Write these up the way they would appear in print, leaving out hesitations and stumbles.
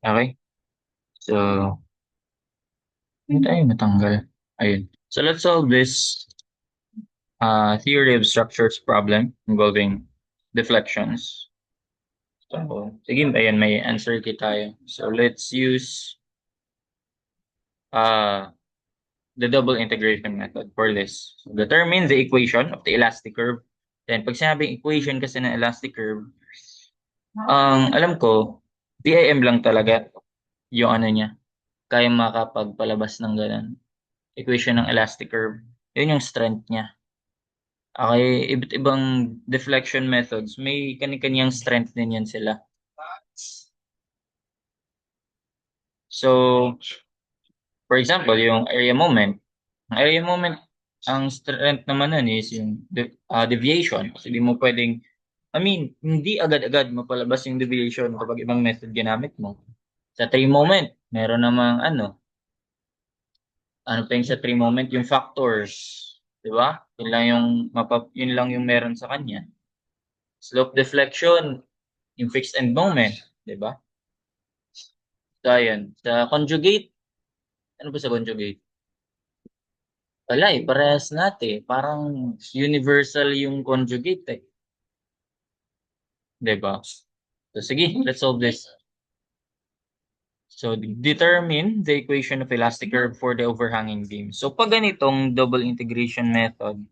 Okay? So, hindi tayo matanggal. Ayun. So, let's solve this theory of structures problem involving deflections. So, sige, ayan, may answer kit tayo. So, let's use uh, the double integration method for this. So, determine the equation of the elastic curve. Then, pag sinabing equation kasi ng elastic curve, ang alam ko, BIM lang talaga yung ano niya. Kaya makapagpalabas ng ganun. Equation ng elastic curve. Yun yung strength niya. Okay, iba't ibang deflection methods, may kani-kanyang strength din yan sila. So, for example, yung area moment. Ang area moment, ang strength naman nun is yung deviation. Kasi di mo pwedeng, hindi agad-agad mapalabas yung deviation kapag ibang method ginamit mo. Sa tree moment, meron namang ano pa yung sa tree moment, yung factors. Di ba? Yun lang yung meron sa kanya. Slope deflection, yung fixed end moment. Di ba? So, ayan. Sa conjugate, ano ba sa conjugate? Wala eh, parehas natin. Parang universal yung conjugate eh. Diba? So, sige, let's solve this. So, determine the equation of elastic curve for the overhanging beam. So, pag ganitong double integration method,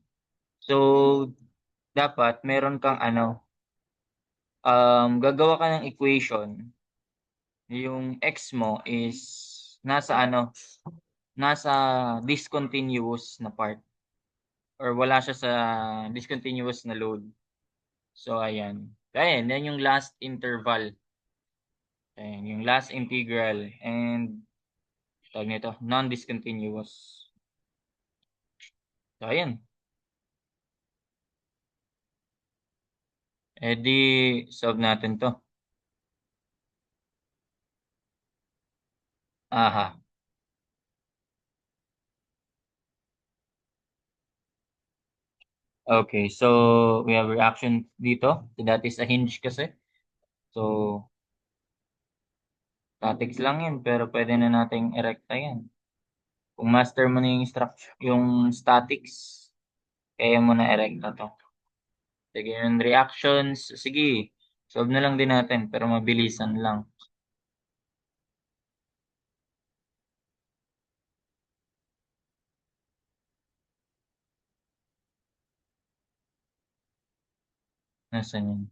so, dapat meron kang gagawa ka ng equation. Yung x mo is nasa nasa discontinuous na part. Or wala siya sa discontinuous na load. So, ayan. Ayan, yan yung last interval. Ayan, yung last integral. And, tawag nito, non-discontinuous. So, ayan. E di, solve natin to. Aha. Okay, so, we have reaction dito. So, that is a hinge kasi. So, statics lang yan, pero pwede na nating erecta yan. Kung master mo na yung structure, yung statics, kaya mo na erecta to. Sige, yung reactions, sige, solve na lang din natin, pero mabilisan lang. Nasaan yun?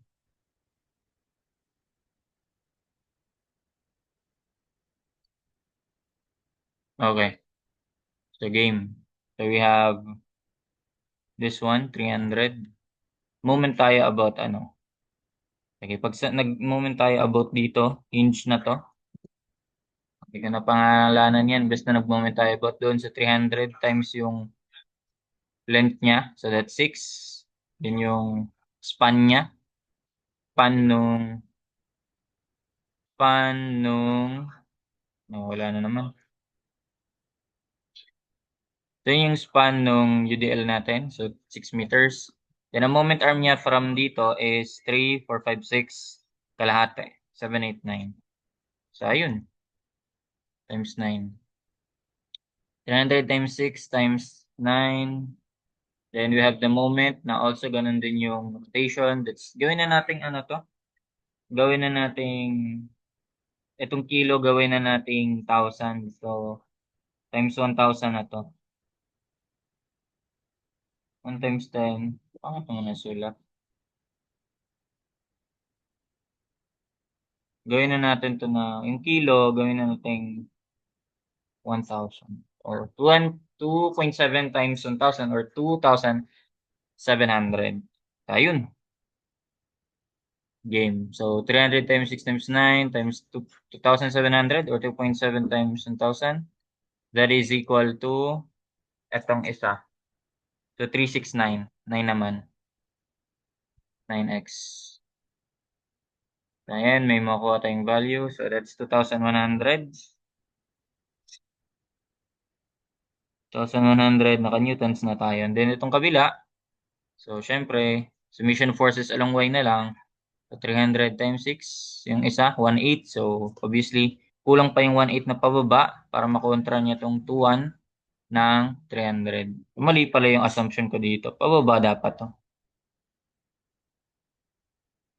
Okay, so game. So we have this one, 300. Moment tayo about Sige, pag nag-moment tayo about dito, hinge na to. Hindi ko na pangalanan yan. Basta nag-moment tayo about doon sa 300 times yung length niya. So that's 6. Yun yung span niya. Span nung, wala na naman. So yun yung span nung UDL natin. So 6 meters. Then ang moment arm niya from dito is 3, 4, 5, 6, kalahati. 7, 8, 9. So ayun, times 9. 300 times 6 times 9. Then we have the moment na also ganun din yung rotation. Gawin na nating to. Gawin na nating, itong kilo gawin na nating 1,000. So, times 1,000 na to. 1 times 10. Bakit mo nasulat? Gawin na natin to na, yung kilo, gawin na nating 1,000. Or 2.7 times 1,000 or 2,700. Ayun. Game. So, 300 times 6 times 9 times 2,700 or 2.7 times 1,000. That is equal to etong isa. So, 369. 9 naman. 9x. Ayan, may makuha tayong value. So, that's 2,100. 2,100. Naka-newtons na tayo. And then, itong kabila. So, syempre, submission forces along y na lang. So, 300 times 6. Yung isa, 1/8. So, obviously, kulang pa yung 1/8 na pababa para makontra niya tong 2/1 ng 300. Mali pala yung assumption ko dito. Pababa dapat to.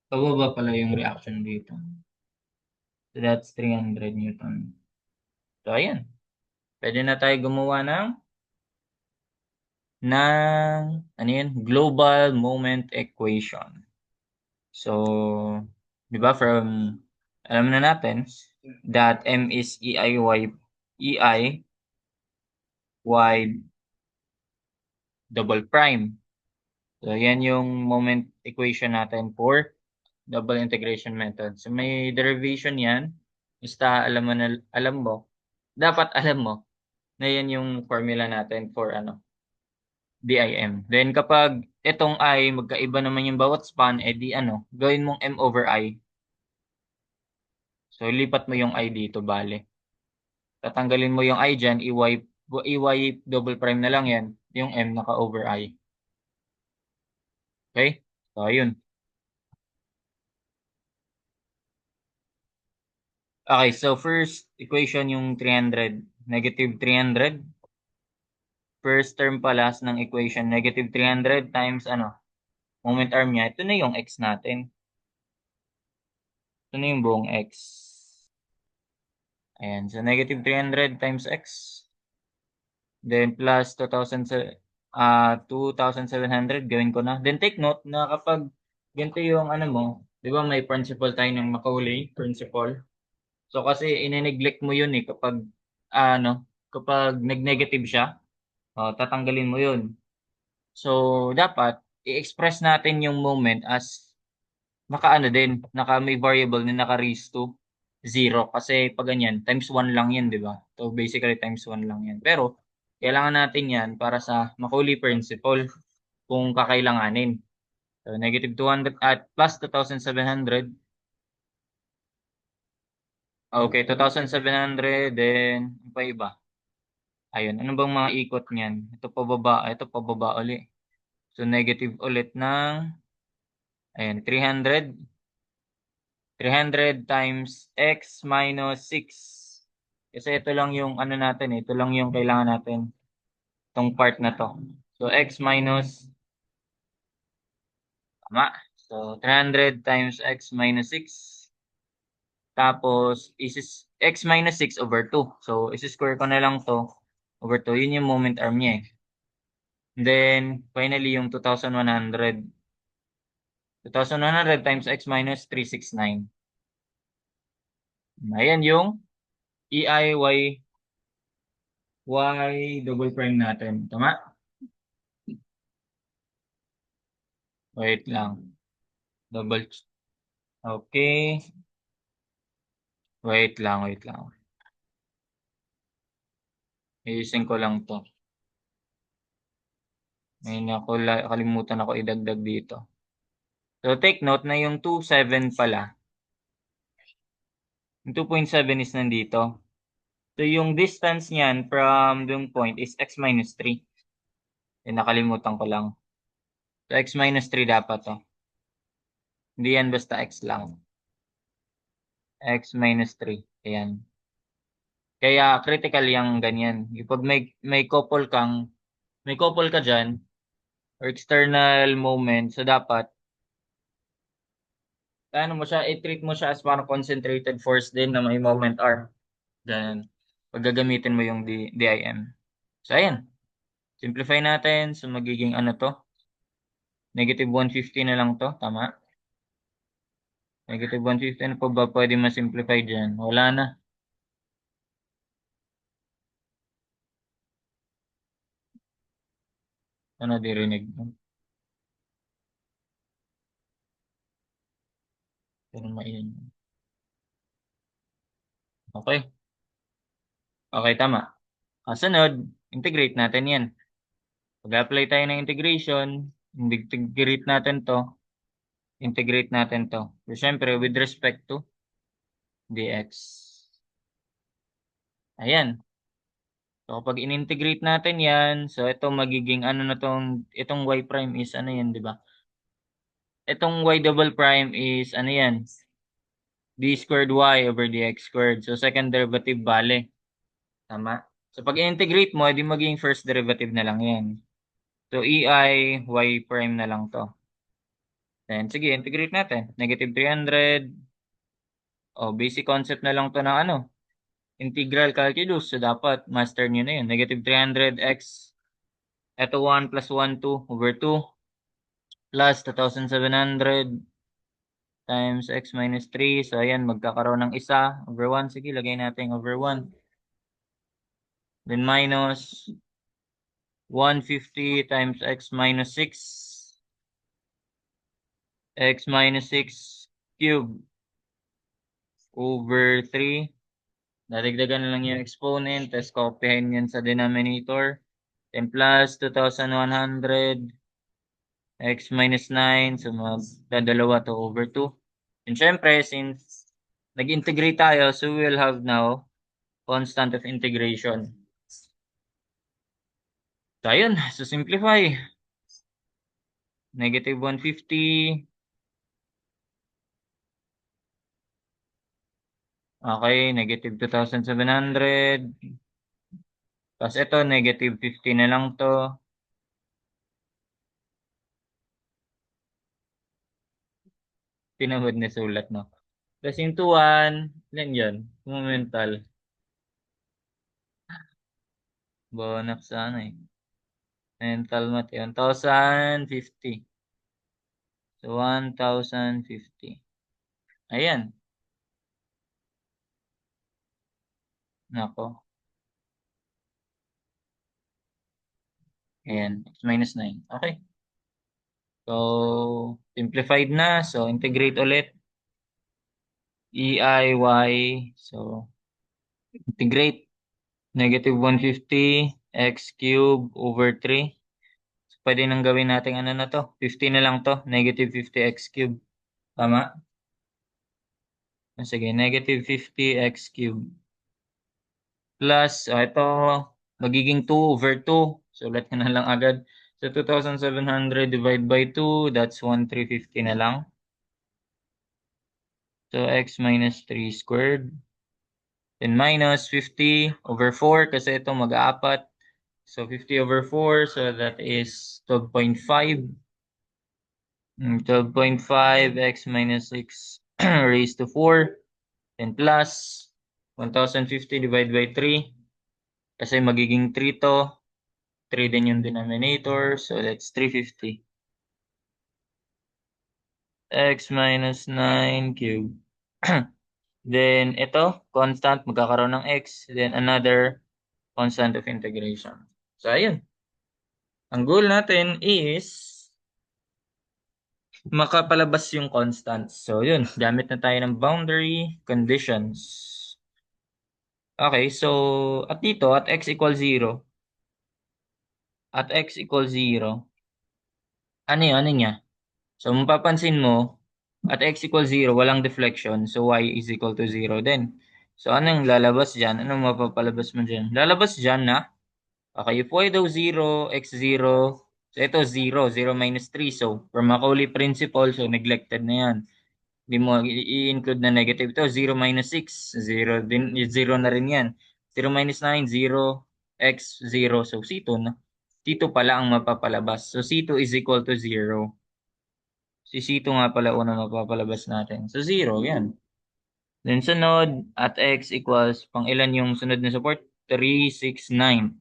Pababa pala yung reaction dito. So that's 300 Newton. So ayan. Pwede na tayo gumawa ng ano yun? Global moment equation. So, di ba alam na natin that M is EI double prime. So, yan yung moment equation natin for double integration method. So, may derivation yan. Basta alam mo, dapat alam mo na yan yung formula natin for DIM. Then, kapag itong I, magkaiba naman yung bawat span, edi gawin mong M over I. So, lipat mo yung I dito, bale. Tatanggalin mo yung I dyan, EY double prime na lang yan. Yung M naka over I. Okay? So, ayun. Okay, so first equation yung 300. Negative 300. First term pala ng equation, negative 300 times moment arm niya. Ito na yung x natin. Ito na yung buong x. Ayan, so negative 300 times x. Then plus 2,700 gawin ko na. Then take note na kapag ganito yung mo, di ba may principle tayo ng Macaulay principle. So kasi ine-neglect mo yun kapag kapag nag-negative siya, tatanggalin mo yun. So dapat i-express natin yung moment as naka may variable na naka-raise to 0 kasi pag ganyan times 1 lang yan, di ba? So basically times 1 lang yan. Pero kailangan natin yan para sa Macaulay principle kung kakailanganin. So negative 200 at plus 2,700. Okay, 2,700 then ano pa iba? Ayun, ano bang mga ikot niyan? Ito pababa uli. So negative ulit ng ayun, 300 times x minus 6. Kasi ito lang yung natin, ito lang yung kailangan natin, itong part na to. So x minus, tama. So 300 times x minus 6. Tapos x minus 6 over 2. So isi-square ko na lang to over 2. Yun yung moment arm niya eh. Then finally yung 2,100. 2,100 times x minus 369. Ayan yung Y double prime natin. Tama? Wait lang. Double. Okay. Wait lang. Ayusin ko lang to. May kalimutan ako idagdag dito. So take note na yung 2.7 pala. Yung 2.7 is nandito. So yung distance niyan from yung point is x minus 3. Nakalimutan ko lang. So x minus 3 dapat to. Hindi yan basta x lang. X minus 3. Ayan. Kaya critical yung ganyan. Pag may couple ka dyan, or external moment, so dapat, i-treat mo siya as parang concentrated force din na may moment arm. Ganun. Pag gagamitin mo yung DIM. So, ayan. Simplify natin. So, magiging to? Negative 150 na lang to. Tama? Negative 150. Ano pa ba pwede ma-simplify dyan? Wala na. Ano dirinig mo? Pero maiyan. Okay. Okay, tama. Kasunod, integrate natin yan. Pag-apply tayo ng integration, integrate natin to. So, syempre, with respect to dx. Ayan. So, kapag in-integrate natin yan, so ito magiging itong y prime is yan, di ba? Itong y double prime is yan? d squared y over dx squared. So, second derivative, bale. Tama? So, pag integrate mo, edi magiging first derivative na lang yan. So, ei y prime na lang to. Then, sige, integrate natin. Negative 300. Oh, basic concept na lang to ng ano, integral calculus. So, dapat master nyo na yun. Negative 300x. Ito 1 plus 1, 2 over 2 plus 2,700 times x minus 3. So, ayan, magkakaroon ng isa over 1. Sige, lagay natin over 1. Then minus 150 times x minus 6. X minus 6 cube over 3. Dadagdagan na lang yung exponent, tapos kopyahin yan sa denominator. Then plus 2,100 x minus 9. So, magdadalawa to over 2. And syempre, since nag-integrate tayo, so we will have now constant of integration. So, ayun. So, simplify. Negative 150. Okay, negative 2,700. Tapos ito, negative 50 na lang to. Tinahod na sulat, no? Plus into 1, ilan yun? Momental. Bonak sa ano eh. Mental math yun. 1,050. So, 1,050. Ayan. Nako. Ayan. X minus 9. Okay. So, simplified na. So, integrate ulit. EIY. So, integrate. Negative 150 x cube over 3. So, pwede nang gawin natin ano na to. 50 na lang to. Negative 50 x cube. Tama? Sige, negative 50 x cube. Plus, ito, magiging 2 over 2. So, ulit ka na lang agad. So, 2,700 divided by 2, that's 1,350 na lang. So, x minus 3 squared. Then, minus 50 over 4 kasi ito mag-aapat. So, 50 over 4, so that is 12.5. 12.5 x minus 6 raised to 4. Then, plus 1,050 divided by 3. Kasi magiging 3 to. 3 din yung denominator. So, that's 350. X minus 9 cube. Then, ito, constant, magkakaroon ng x. Then, another constant of integration. So, ayun. Ang goal natin is makapalabas yung constant. So, yun. Gamit na tayo ng boundary conditions. Okay, so, at dito, at x equals 0. At x equals 0. Ano yun? Ano niya? So, mapapansin mo, at x equals 0, walang deflection. So, y is equal to 0 din. So, anong lalabas dyan? Anong mapapalabas mo dyan? Lalabas dyan na, okay, if y daw 0, x 0, so ito 0, 0 minus 3. So, for Macaulay principle, so neglected na yan. Hindi mo i-include na negative. Ito, 0 minus 6, 0, din, 0 na rin yan. 0 minus 9, 0, x 0. So, C2 na. C2 pala ang mapapalabas. So, C2 is equal to 0. Si C2 nga pala una mapapalabas natin. So, 0, yan. Then, sunod, at x equals, pang ilan yung sunod na support? 3, 6, 9.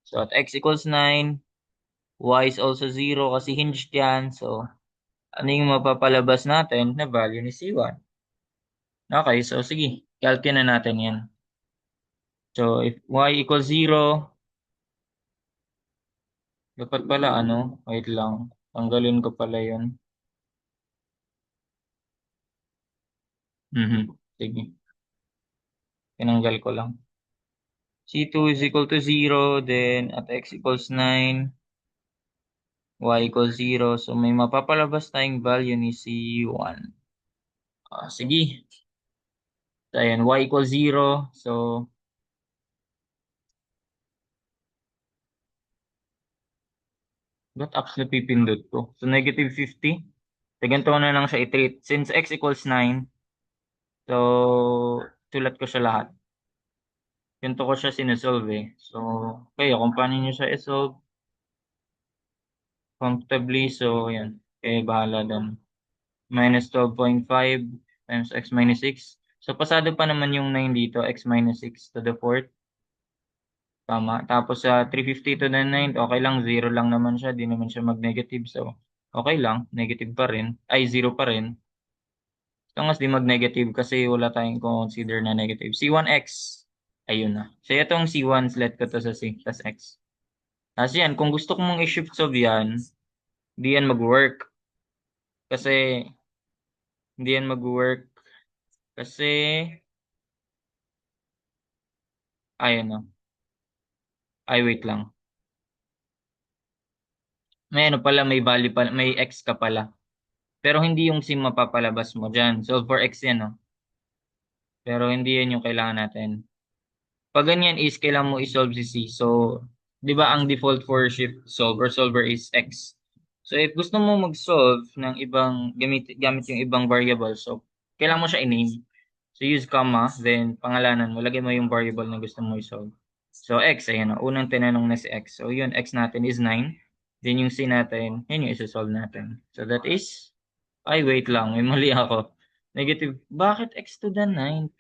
So, at x equals 9, y is also 0 kasi hinged yan. So, ano yung mapapalabas natin na value ni C1? Okay, so sige, calculate na natin yan. So, if y equals 0, dapat pala ano, wait lang, tanggalin ko pala yun. Sige, tinanggal ko lang. C2 is equal to 0, then at x equals 9, y equals 0. So, may mapapalabas tayong value ni C1. Sige. So, ayan, y equals 0. So, ba't actually pipindot ko? So, negative 50. So, ganito ko na lang siya i-treat. Since x equals 9, So, sulat ko siya lahat. Ganito ko siya sinusolve eh. So, kayo kung paano nyo siya isolve comfortably. So, yan. Kaya bahala doon. Minus 12.5 times x minus 6. So, pasado pa naman yung 9 dito. X minus 6 to the fourth. Tama. Tapos sa 350 to the 9, okay lang. 0 lang naman siya. Di naman siya mag-negative. So, okay lang. Negative pa rin. Ay, 0 pa rin. As long as di mag-negative kasi wala tayong consider na negative. C1x. Ayun na. So, itong C1, let ko to sa C plus x. Tapos yan, kung gusto ko mong i-shift solve yan, di yan mag-work. Kasi, hindi yan mag-work. Kasi, ayun na. Ay, wait lang. May ano pala, may value pala, may x ka pala. Pero hindi yung sim mapapalabas mo dyan. So, for x yan, no? Pero hindi yan yung kailangan natin. Pag ganyan is, kailangan mo i-solve si C. So, di ba ang default for shift solve or solver is x. So, if gusto mo mag-solve ng ibang, gamit yung ibang variable, so, kailangan mo siya i-name. So, use comma, then pangalanan mo, lagay mo yung variable na gusto mo i-solve. So, x, ayan, unang tinanong na si x. So, yun, x natin is 9. Then yung c natin, yun yung isa-solve natin. So, that is, ay, wait lang, may mali ako. Negative, bakit x to the 9?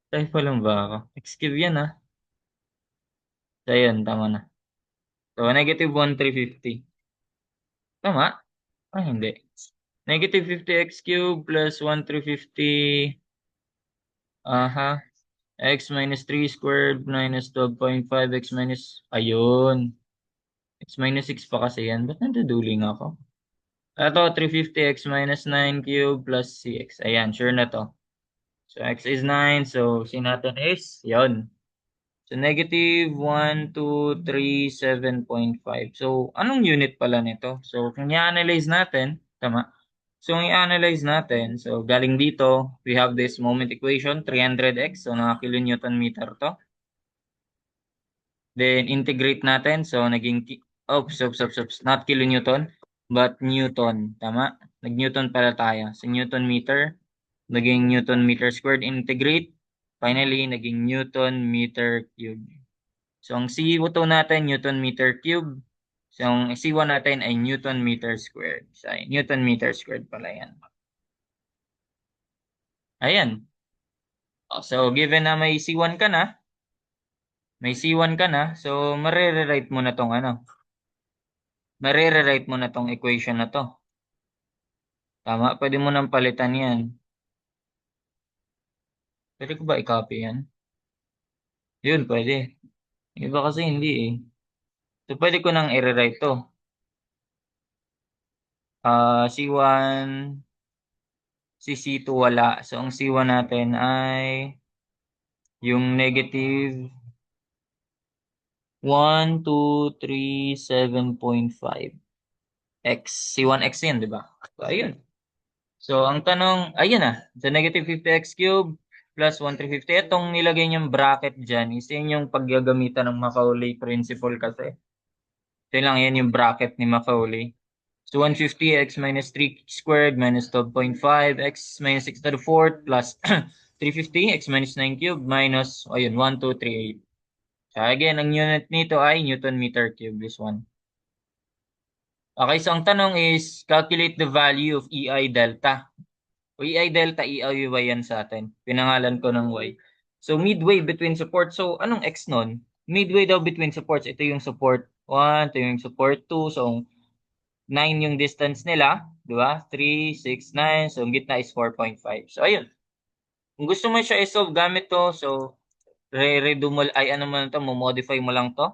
Typo lang ba ako? X cube yan, ah. So, yun, tama na. So, negative 1, 350. Tama? Ah, hindi. Negative 50x cube plus 1, 350. Aha. X minus 3 squared minus 12.5 x minus, ayun. X minus 6 pa kasi yan. Ba't nanduduling ako? Ito, 350 x minus 9 cube plus cx. Ayan, sure na to. So, x is 9. So, C natin is, yun. So, negative 1, 2, 3, 7.5. So, anong unit pala nito? So, kung i-analyze natin, tama. So, kung i-analyze natin, so, galing dito, we have this moment equation, 300x. So, mga kilonewton meter to. Then, integrate natin. So, naging, not kilonewton, but newton. Tama? Nag-newton pala tayo. So, newton meter, naging newton meter squared. Integrate. Finally, naging newton meter cube. So, ang CO2 natin, newton meter cube. So, ang C1 natin ay newton meter squared. So, ay, newton meter squared pala yan. Ayan. So, given na may C1 ka na, so, marire-write mo na tong ano, marire-write mo na tong equation na to. Tama? Pwede mo nang palitan yan. Pwede ko ba i-copy yan? Yun, pwede. Iba kasi hindi eh. So, pwede ko nang i-rewrite to. C1, si C2 wala. So, ang C1 natin ay yung negative 1, 2, 3, 7.5 x. C1x yan, di ba? So, ayun. So, ang tanong, ayun na. So, negative 50x cube plus 1,350. Itong nilagay niyong bracket dyan is yun yung paggagamitan ng Macaulay principle kasi. So, yun lang yan yung bracket ni Macaulay. So, 150 x minus 3 squared minus 12.5 x minus 6 to the fourth plus 350 x minus 9 cube minus, ayun, 1, 2, 3, 8. So, again, ang unit nito ay Newton meter cube, this one. Okay, so ang tanong is, calculate the value of EI delta. O EI delta, EI y yan sa atin. Pinangalan ko ng y. So, midway between support. So, anong x nun? Midway daw between supports. Ito yung support 1, ito yung support 2. So, 9 yung distance nila. Di ba? 3, 6, 9. So, ang gitna is 4.5. So, ayun. Kung gusto mo siya i-solve gamit to, so, re-redo mo, ay ano mo na to, mo-modify mo lang to.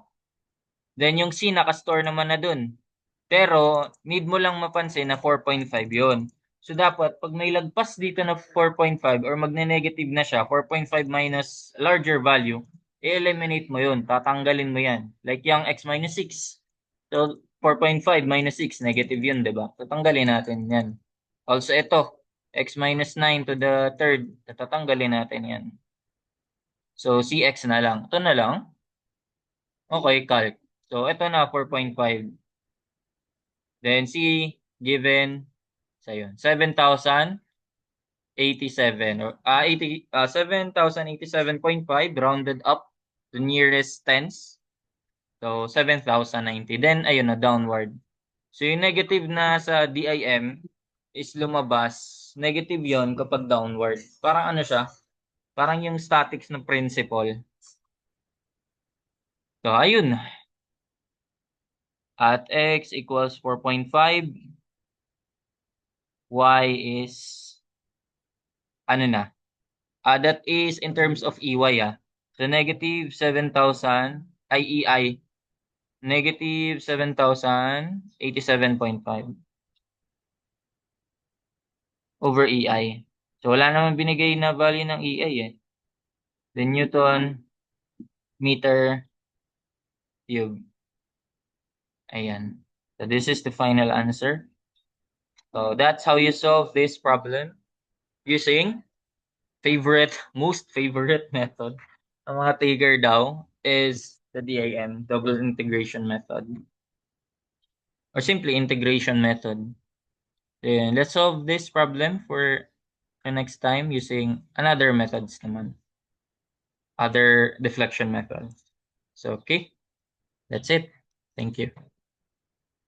Then, yung C, nakastore naman na dun. Pero, need mo lang mapansin na 4.5 yun. So, dapat, pag may lagpas dito na 4.5 or magne-negative na siya, 4.5 minus larger value, i-eliminate mo yun. Tatanggalin mo yan. Like yung x minus 6. So, 4.5 minus 6, negative yun, di ba? Tatanggalin natin yan. Also, ito, x minus 9 to the third, tatanggalin natin yan. So, cx na lang. Ito na lang. Okay, calc. So, ito na, 4.5. Then C given sa yun, 7,000 87 or 7,087.5 rounded up to nearest tens. So 7,090. Then ayun na downward. So yung negative na sa DIM is lumabas. Negative 'yon kapag downward. Parang ano siya? Parang yung statics ng principle. So ayun. At x equals 4.5. Y is ano na? That is in terms of EY So negative 7,000 ay EI. Negative 7,087.5 over EI. So wala naman binigay na value ng EI eh. The Newton meter cube. Ayan. So this is the final answer. So that's how you solve this problem using most favorite method ng mga taker daw is the DIM, double integration method. Or simply integration method. Then let's solve this problem for the next time using another methods naman. Other deflection methods. So okay, that's it. Thank you.